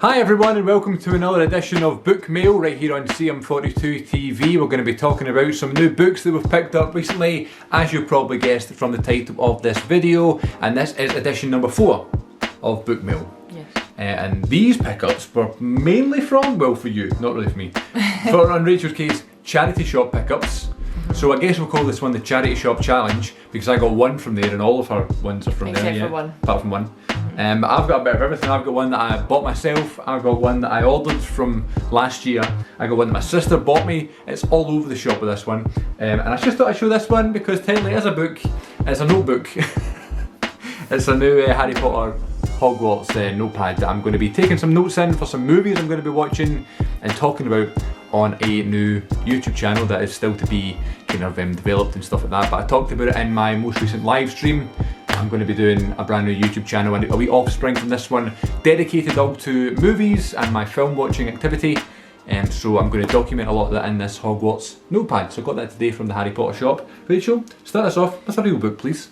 Hi everyone and welcome to another edition of Book Mail right here on CM42 TV. We're going to be talking about some new books that we've picked up recently, as you probably guessed from the title of this video, and this is edition number 4 of Book Mail. Yes. And these pickups were mainly from, well for you, not really for me, for on Rachel's case, charity shop pickups. So I guess we'll call this one the Charity Shop Challenge because I got one from there and all of her ones are from there. Except for one. Apart from one. I've got a bit of everything. I've got one that I bought myself, I've got one that I ordered from last year, I got one that my sister bought me. It's all over the shop with this one. And I just thought I'd show this one because technically it is a book, it's a notebook. It's a new Harry Potter Hogwarts notepad that I'm going to be taking some notes in for some movies I'm going to be watching and talking about on a new YouTube channel that is still to be kind of developed and stuff like that. But I talked about it in my most recent live stream. I'm going to be doing a brand new YouTube channel and a wee offspring from this one dedicated all to movies and my film watching activity. And so I'm going to document a lot of that in this Hogwarts notepad. So I got that today from the Harry Potter shop. Rachel, start us off with a real book, please.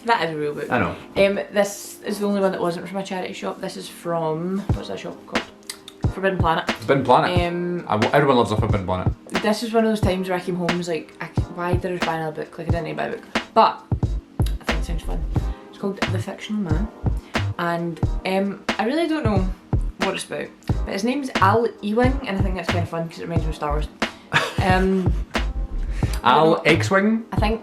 That is a real book. I know. This is the only one that wasn't from a charity shop. This is from, what's that shop called? Forbidden Planet. Forbidden Planet. Everyone loves a Forbidden Planet. This is one of those times where I came home and was like, why did I buy another book? Like I didn't need to buy a book. But I think it sounds fun. It's called The Fictional Man. And I really don't know what it's about. But his name's Al Ewing, and I think that's kind of fun because it reminds me of Star Wars. Al X-Wing? I think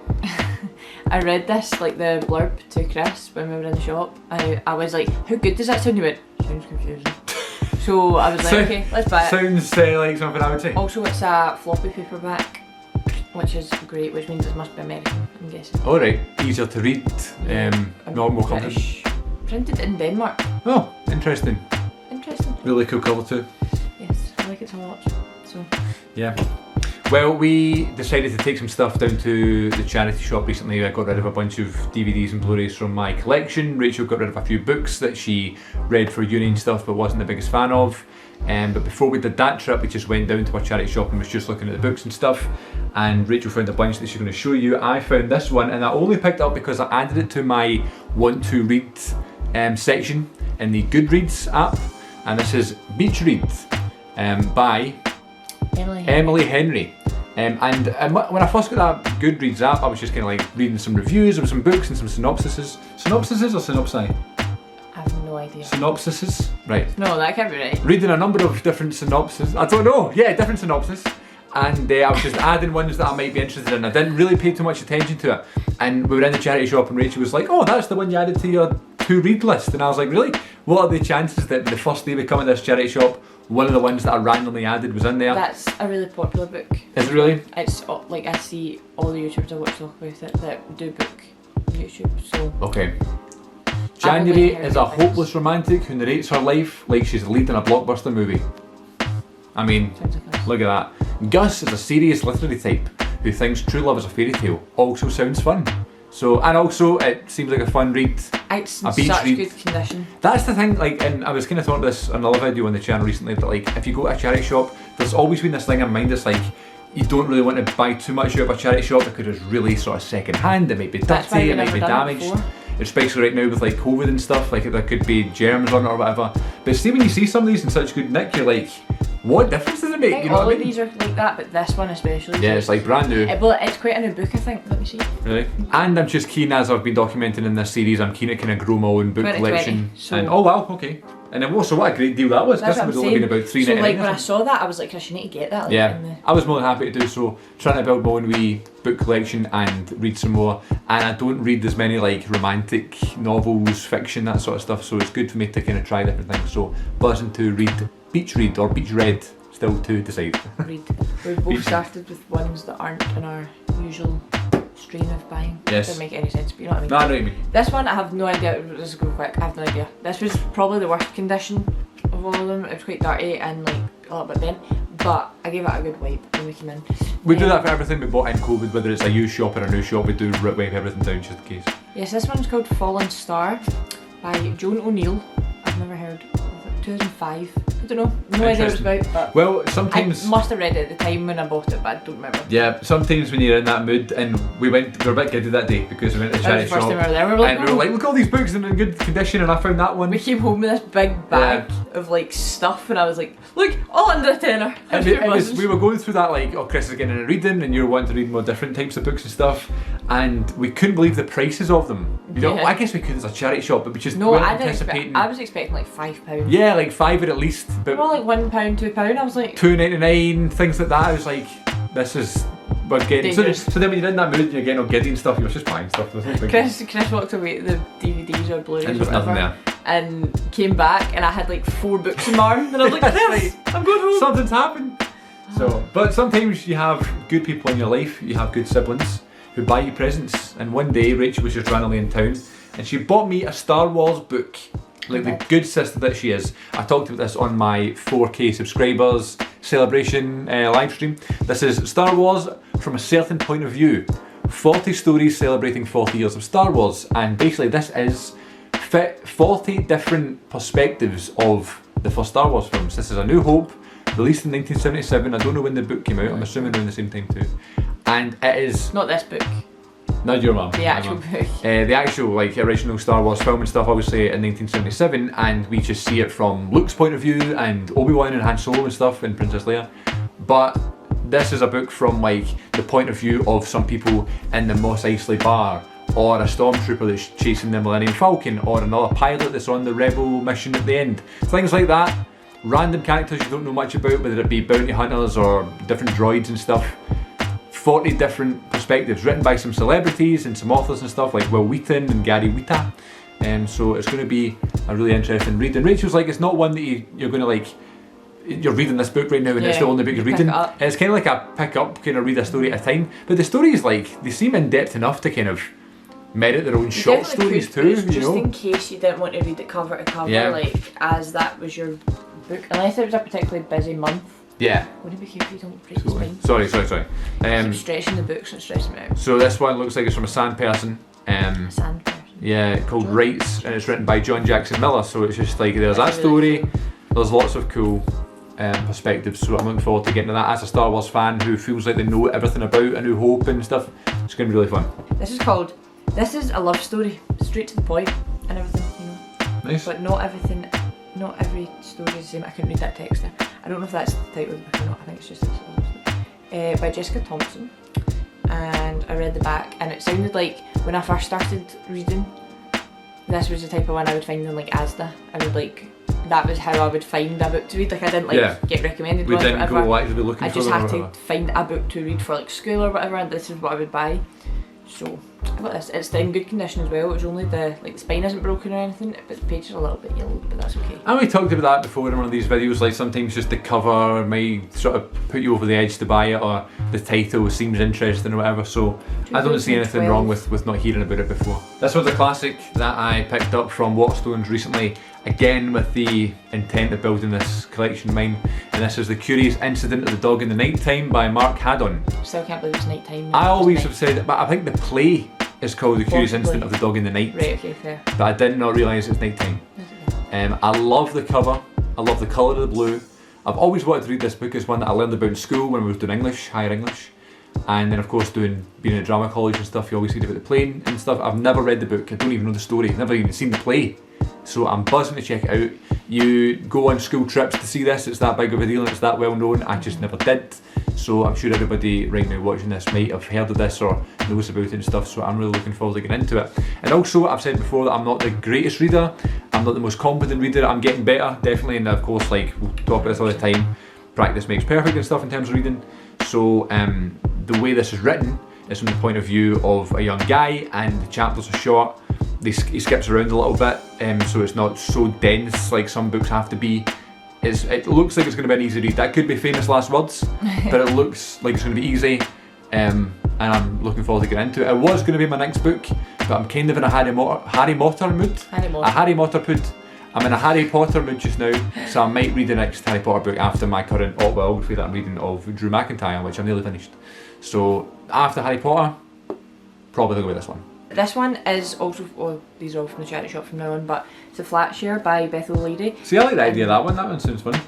I read this, like the blurb to Chris when we were in the shop. I was like, how good does that sound? You went, sounds confusing. So I was like, okay, let's buy it. Sounds like something I would say. Also, it's a floppy paperback, which is great, which means it must be American, I'm guessing. Alright, easier to read, normal content. British. Printed in Denmark. Oh, interesting. Interesting. Really cool cover too. Yes, I like it so much. So. Yeah. Well, we decided to take some stuff down to the charity shop recently. I got rid of a bunch of DVDs and Blu-rays from my collection. Rachel got rid of a few books that she read for uni and stuff but wasn't the biggest fan of. But before we did that trip, we just went down to a charity shop and was just looking at the books and stuff. And Rachel found a bunch that she's going to show you. I found this one and I only picked it up because I added it to my want to read section in the Goodreads app. And this is Beach Read by Emily Henry. And when I first got that Goodreads app, I was just kind of like reading some reviews of some books and some synopsises. Synopsises or synopsi? I have no idea. Synopsises? Right. No, that can't be right. Reading a number of different synopses. I don't know. Yeah, different synopses. And I was just adding ones that I might be interested in. I didn't really pay too much attention to it. And we were in the charity shop and Rachel was like, oh, that's the one you added to your to-read list. And I was like, really? What are the chances that the first day we come at this charity shop, one of the ones that I randomly added was in there? That's a really popular book. Is it really? It's like I see all the YouTubers I watch talk about it that do book YouTube, so. Okay. January is a hopeless romantic who narrates her life like she's the lead in a blockbuster movie. I mean, look at that. Gus is a serious literary type who thinks true love is a fairy tale. Also sounds fun. So, and also it seems like a fun read. It's a beach such read. Good condition. That's the thing, like, and I was kind of talking this on another video on the channel recently, that like, if you go to a charity shop, there's always been this thing in mind that's like, you don't really want to buy too much out of a charity shop because it's really sort of second hand, it might be dirty, it might be damaged. Especially right now with like COVID and stuff, like there could be germs on it or whatever. But see, when you see some of these in such good nick, you're like, what difference does it make? I think you know all what I of mean? these are like that, but this one especially. Yeah, it's like brand new. Well, it's quite a new book, I think. Let me see. Really? And I'm just keen, as I've been documenting in this series, I'm keen to kind of grow my own book collection. So. And oh wow, okay. And then also what a great deal that was. This was only been about $3.99. So like when I saw that, I was like, Chris, you need to get that. Like, yeah, I was more than happy to do so. Trying to build my own wee book collection and read some more. And I don't read as many like romantic novels, fiction, that sort of stuff. So it's good for me to kind of try different things. So buzzing to read Beach Read or Beach Read. Still to decide. Read. We've both started with ones that aren't in our usual strain of buying. Yes. Doesn't make any sense, but you know what I mean. No, I know what you mean. This one, I have no idea. This is going quick. I have no idea. This was probably the worst condition of all of them. It was quite dirty and like a little bit bent, but I gave it a good wipe when we came in. We do that for everything we bought in COVID, whether it's a used shop or a new shop. We do wipe everything down just in case. Yes, this one's called Fallen Star by Joan O'Neill. I've never heard of it. 2005. I don't know. No idea what it's about. But Well, sometimes I must have read it at the time when I bought it, but I don't remember. yeah, sometimes when you're in that mood, and we were a bit giddy that day because we went to the That was charity the first shop, time we were there. We were like, and we were like, look, all these books are in good condition, and I found that one. we came home with this big bag of like stuff, and I was like, look, all under a tenner. And we were going through that like, oh, Chris is getting into reading, and you're wanting to read more different types of books and stuff, and we couldn't believe the prices of them. You know, Yeah. I guess we could as a charity shop, but we just No, weren't I didn't anticipating. I was expecting like £5. Yeah, like £5 at least, They but were like £1, £2. I was like, £2.99, things like that. I was like, this is we're getting. So dangerous. then when you're in that mood, and you're getting all giddy and stuff. You're just buying stuff. There's no thinking. Chris walked away with the DVDs or Blu-rays And or there's nothing whatever, there. and came back, and I had like 4 books in my arm, and I was like, yes, I'm going home. Something's happened. So, but sometimes you have good people in your life. You have good siblings who buy you presents. And one day, Rachel was just randomly in town, and she bought me a Star Wars book. Like the good sister that she is. I talked about this on my 4K subscribers celebration live stream. This is Star Wars from a certain point of view. 40 stories celebrating 40 years of Star Wars. And basically this is 40 different perspectives of the first Star Wars films. This is A New Hope, released in 1977. I don't know when the book came out. I'm assuming around the same time too. And it is... Not this book. Not your mum. The actual book. The actual like original Star Wars film and stuff, obviously in 1977, and we just see it from Luke's point of view and Obi-Wan and Han Solo and stuff and Princess Leia. But this is a book from like the point of view of some people in the Mos Eisley bar, or a stormtrooper that's chasing the Millennium Falcon, or another pilot that's on the Rebel mission at the end. Things like that. Random characters you don't know much about, whether it be bounty hunters or different droids and stuff. 40 different perspectives, written by some celebrities and some authors and stuff like Will Wheaton and Gary Whitta. So it's going to be a really interesting read. And Rachel's like, it's not one that you're going to like, you're reading this book right now and it's the only book you're reading. It's kind of like a pick up, kind of read a story at a time. But the stories, like, they seem in depth enough to kind of merit their own short stories too, you know. Just in case you didn't want to read it cover to cover, like as that was your book, unless it was a particularly busy month. Yeah. Wouldn't be careful you don't break the spine. Sorry. Keep stretching the books and stressing me out. So this one looks like it's from a sand person. Sand person. Yeah, called Wreath, and it's written by John Jackson Miller. So it's just like there's that story. Really cool. There's lots of cool perspectives. So I'm looking forward to getting to that. As a Star Wars fan who feels like they know everything about A New Hope and stuff, it's going to be really fun. This is a love story, straight to the point and everything, you know. Nice. But not everything. Not every story is the same. I couldn't read that text there. I don't know if that's the title of the book or not. I think it's just by Jessica Thompson. And I read the back, and it sounded like when I first started reading, this was the type of one I would find in like Asda. I would like, that was how I would find a book to read. Like I didn't like get recommended we ones or didn't whatever. go actively looking I for just them had or to find a book to read for like school or whatever, and this is what I would buy. So I got this. It's in good condition as well. It was only the spine isn't broken or anything, but the pages are a little bit yellowed, but that's okay. And we talked about that before in one of these videos, like sometimes just the cover might sort of put you over the edge to buy it, or the title seems interesting or whatever, so I don't see anything wrong with not hearing about it before. This was a classic that I picked up from Waterstones recently, again with the intent of building this collection of mine, and this is The Curious Incident of the Dog in the Night Time by Mark Haddon. Still can't believe it's night time. I always have said it, but I think the play is called The Curious Incident of the Dog in the Night. Right, okay, fair. But I did not realise it's night time. I love the cover, I love the colour of the blue. I've always wanted to read this book. It's one that I learned about in school when we were doing English, higher English. And then of course being at drama college and stuff, you always read about the play and stuff. I've never read the book, I don't even know the story, I've never even seen the play. So I'm buzzing to check it out. You go on school trips to see this, it's that big of a deal and it's that well known. I just never did. So I'm sure everybody right now watching this might have heard of this or knows about it and stuff, so I'm really looking forward to getting into it. And also, I've said before that I'm not the greatest reader, I'm not the most competent reader, I'm getting better, definitely, and of course, like, we'll talk about this all the time, practice makes perfect and stuff in terms of reading. So the way this is written is from the point of view of a young guy, and the chapters are short, he skips around a little bit, so it's not so dense like some books have to be. It looks like it's going to be an easy read. That could be famous last words, but it looks like it's going to be easy, and I'm looking forward to getting into it. It was going to be my next book, but I'm kind of in a Harry Potter mood. A Harry Potter mood. I'm in a Harry Potter mood just now, so I might read the next Harry Potter book after my current autobiography that I'm reading of Drew McIntyre, which I'm nearly finished. So after Harry Potter, probably going to be this one. This one is also, well, these are all from the charity shop from now on, but it's a flat share by Bethel Lady. See, I like the idea of that one. That one sounds fun.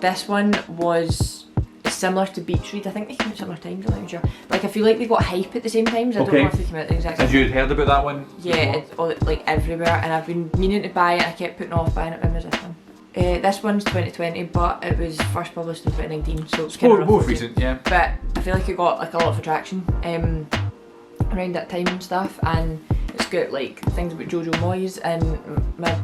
This one was similar to Beach Read. I think they came out similar times, I'm not sure. Like, I feel like they got hype at the same times. I don't know if they came out at the exact same time. Had you heard about that one? Yeah, it's all, like everywhere, and I've been meaning to buy it. I kept putting off buying it. When was this one? This one's 2020, but it was first published in 2019, so it's kind of both recent, yeah. But I feel like it got like a lot of attraction around that time and stuff, and it's got like things about Jojo Moyes and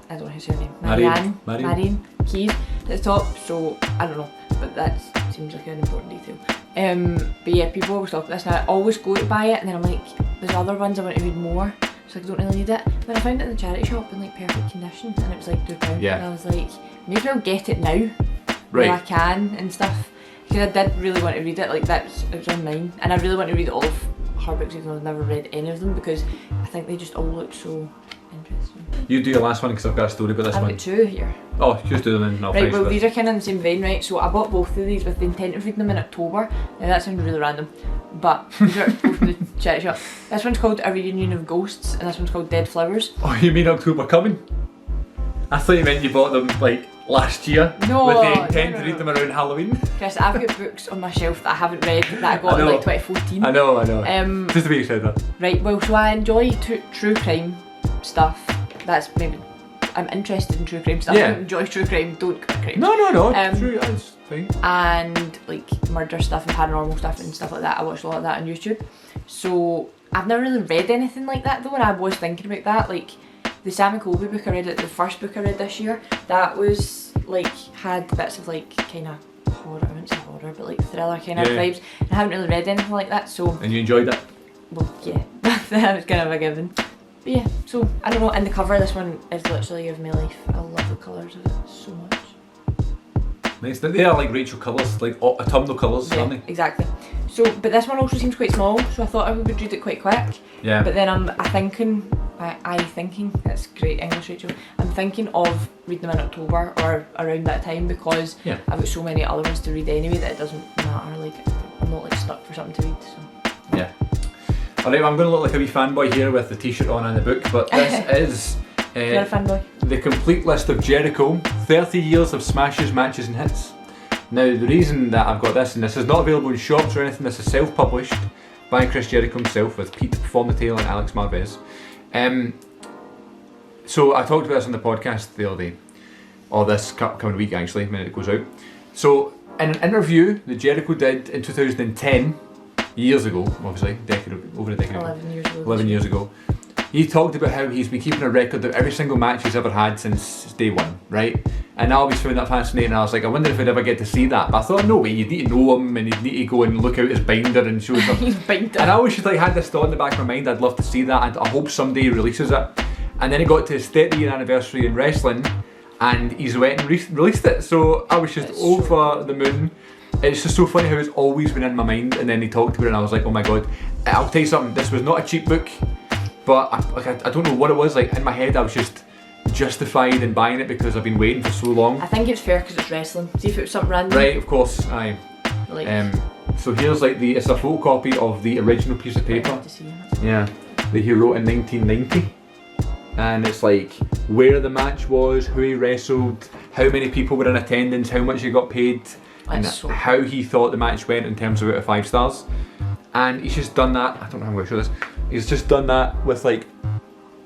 I don't know his name, Marianne Keys at the top. So I don't know, but that seems like an important detail. But yeah, people always talk about this, and I always go to buy it, and then I'm like, there's other ones I want to read more, so I don't really need it. But I found it in the charity shop in like perfect condition, and it was like £2. Yeah. And I was like, may as well get it now, right, while I can and stuff. Because I did really want to read it. Like it was on mine, and I really want to read all of her books, even though I've never read any of them, because I think they just all look so interesting. You do your last one, because I've got a story about this one. I've got two here. Oh, just do them and I'll Right, well, this. these are kind of in the same vein, right? So I bought both of these with the intent of reading them in October. Now that sounds really random, but these are both from the charity shop. This one's called A Reunion of Ghosts, and this one's called Dead Flowers. Oh, you mean October coming? I thought you meant you bought them like last year, no, with the intent no. to read them around Halloween. Chris, I've got books on my shelf that I haven't read that I got in like 2014. I know. Just the way you said that. Right, well, so I enjoy true crime stuff. That's maybe, I'm interested in true crime stuff. Yeah. I don't enjoy true crime, don't commit crimes. No, true, that's fine. And like murder stuff and paranormal stuff and stuff like that. I watched a lot of that on YouTube. So I've never really read anything like that though, and I was thinking about that. Like the Sam and Colby book I read, the first book I read this year, that was like, had bits of like kind of horror, I wouldn't say horror, but like thriller kind of vibes. And I haven't really read anything like that, so. And you enjoyed it? Well, yeah, that was kind of a given. But yeah, so I don't know, and the cover of this one is literally of my life. I love the colours of it so much. Nice. They are like Rachel colours, like autumnal colours, aren't they? Exactly. So, but this one also seems quite small, so I thought I would read it quite quick. Yeah. But then I'm thinking, that's great English, Rachel. I'm thinking of reading them in October or around that time, because I've got so many other ones to read anyway that it doesn't matter. Like I'm not like stuck for something to read. So. Yeah. Alright, well, I'm going to look like a wee fanboy here with the t-shirt on and the book, but this is You're a fanboy. The complete list of Jericho, 30 years of smashes, matches and hits. Now the reason that I've got this, and this is not available in shops or anything, this is self-published by Chris Jericho himself with Pete Fornatail and Alex Marvez. So I talked about this on the podcast the other day, or this coming week actually, when it goes out. So in an interview that Jericho did in 2010, years ago, obviously, over a decade 11 years ago, he talked about how he's been keeping a record of every single match he's ever had since day one, right? And I always found that fascinating. I was like, I wonder if I'd ever get to see that. But I thought, no way, you'd need to know him and you'd need to go and look out his binder and show stuff. His binder. And I always just like had this thought in the back of my mind, I'd love to see that, and I hope someday he releases it. And then it got to his 30-year anniversary in wrestling, and he's went and released it. So I was just over the moon. It's just so funny how it's always been in my mind, and then he talked about it and I was like, oh my god. I'll tell you something, this was not a cheap book, but I don't know what it was, like in my head I was just justified in buying it because I've been waiting for so long. I think it's fair because it's wrestling. See if it was something random. Right, of course, aye. Like, so here's like it's a photocopy of the original piece of paper. Yeah, that he wrote in 1990. And it's like where the match was, who he wrestled, how many people were in attendance, how much he got paid, and how he thought the match went in terms of out of 5 stars. And he's just done that, I don't know how I'm going to show this, he's just done that with like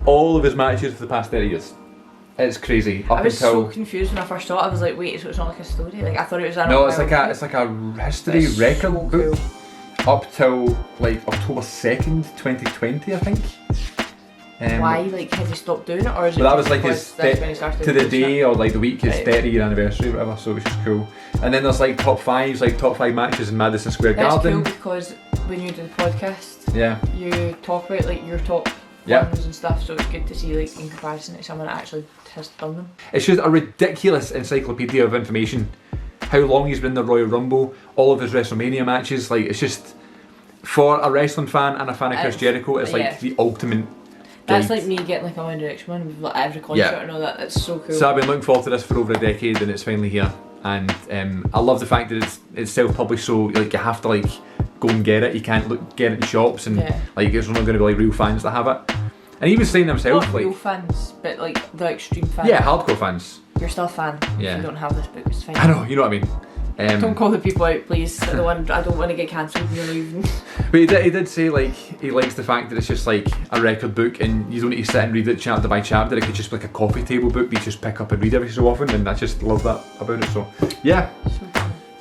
all of his matches for the past 30 years. It's crazy. I was so confused when I first saw it. I was like, wait, so it's not like a story? Like I thought it was an it's like a history record book. Cool. Up till like October 2nd, 2020, I think. Why? Like, has he stopped doing it, or is it? Well, that was like his when he started to the day or like the week, his right. 30-year anniversary, or whatever. So it was just cool. And then there's like top 5 matches in Madison Square Garden. That's cool because when you do the podcast, you talk about like your top ones and stuff. So it's good to see like in comparison to someone that actually has done them. It's just a ridiculous encyclopedia of information. How long he's been in the Royal Rumble, all of his WrestleMania matches. Like it's just for a wrestling fan and a fan of Chris Jericho, it's like the ultimate. That's like me getting like a One Direction one with like every concert and all that. That's so cool. So I've been looking forward to this for over a decade, and it's finally here. And I love the fact that it's self-published, so like you have to like go and get it. You can't get it in shops, and like it's only going to be like real fans that have it. And he was saying himself, Not like, real fans, but like the extreme fans. yeah, hardcore fans. You're still a fan. Yeah. If you don't have this book, it's fine. I know, you know what I mean. Don't call the people out, please. I don't want to get cancelled when you're leaving. But he did say, like, he likes the fact that it's just like a record book and you don't need to sit and read it chapter by chapter. It could just be like a coffee table book that you just pick up and read every so often, and I just love that about it. So yeah,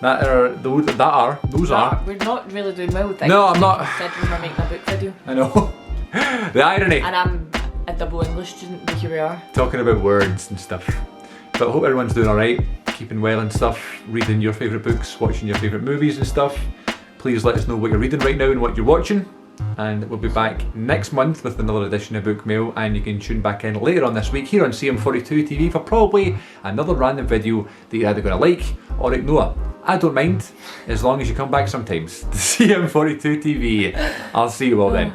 those are. We're not really doing well with things. No, I'm not. Considering we're making a book video. I know. The irony. And I'm a double English student, but here we are. Talking about words and stuff. But I hope everyone's doing alright, keeping well and stuff, reading your favourite books, watching your favourite movies and stuff. Please let us know what you're reading right now and what you're watching. And we'll be back next month with another edition of Book Mail, and you can tune back in later on this week here on CM42 TV for probably another random video that you're either going to like or ignore. I don't mind, as long as you come back sometimes. CM42 TV. I'll see you all then.